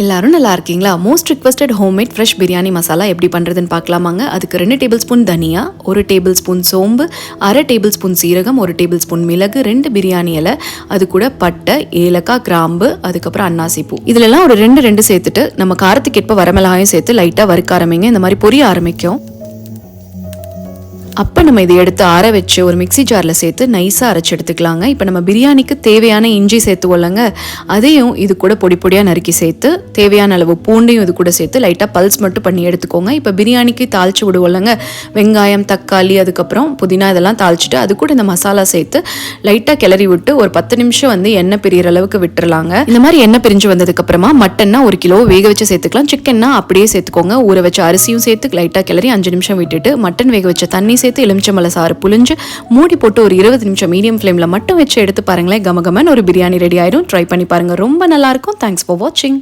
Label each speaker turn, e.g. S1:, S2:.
S1: எல்லாரும் நல்லா இருக்கீங்களா? Most requested homemade fresh biryani masala எப்படி பண்ணுறதுன்னு பார்க்கலாமாங்க. அதுக்கு 2 டேபிள் ஸ்பூன் தனியா, 1 டேபிள் ஸ்பூன் சோம்பு, 1/2 டேபிள் ஸ்பூன் சீரகம், 1 டேபிள் ஸ்பூன் மிளகு, 2 பிரியாணி இலை, அது கூட பட்டை, ஏலக்காய், கிராம்பு, அதுக்கப்புறம் அன்னாசி பூ. இதுலலாம் ஒரு 2 சேர்த்துட்டு நம்ம காரத்துக்கு ஏற்ப வரமிளகாயும் சேர்த்து லைட்டாக வறுக்க ஆரம்பிங்க. இந்த மாதிரி பொரிய ஆரம்பிக்கும். அப்போ நம்ம இதை எடுத்து ஆற வச்சு ஒரு மிக்சி ஜாரில் சேர்த்து நைஸாக அரைச்சி எடுத்துக்கலாங்க. இப்போ நம்ம பிரியாணிக்கு தேவையான இஞ்சி சேர்த்துவோல்லங்க, அதையும் இது கூட பொடி பொடியாக நறுக்கி சேர்த்து தேவையான அளவு பூண்டையும் இது கூட சேர்த்து லைட்டாக பல்ஸ் மட்டும் பண்ணி எடுத்துக்கோங்க. இப்போ பிரியாணிக்கு தாளித்து விடுவோல்லங்க, வெங்காயம், தக்காளி, அதுக்கப்புறம் புதினா இதெல்லாம் தாளிச்சிட்டு அது கூட இந்த மசாலா சேர்த்து லைட்டாக கிளறி விட்டு ஒரு 10 நிமிஷம் எண்ணெய் பிரியிற அளவுக்கு விட்டுறலாங்க. இந்த மாதிரி எண்ணெய் பிரிஞ்சு வந்ததுக்கப்புறமா மட்டன்னா 1 கிலோ வேக வச்சு சேர்த்துக்கலாம். சிக்கன்னா அப்படியே சேர்த்துக்கோங்க. ஊற வச்ச அரிசியும் சேர்த்து லைட்டாக கிளறி 5 நிமிஷம் விட்டுட்டு மட்டன் வேக வச்ச தண்ணி சேர்த்து எலுமிச்சம்பழ சாறு புளிஞ்சு மூடி போட்டு ஒரு 20 நிமிஷம் மீடியம் ஃப்ளேம்ல மட்டும் வச்சு எடுத்து பாருங்களேன். கமகமன் ஒரு பிரியாணி ரெடி ஆயிடும். ட்ரை பண்ணி பாருங்க, ரொம்ப நல்லா இருக்கும். தேங்க்ஸ் ஃபார் வாட்சிங்.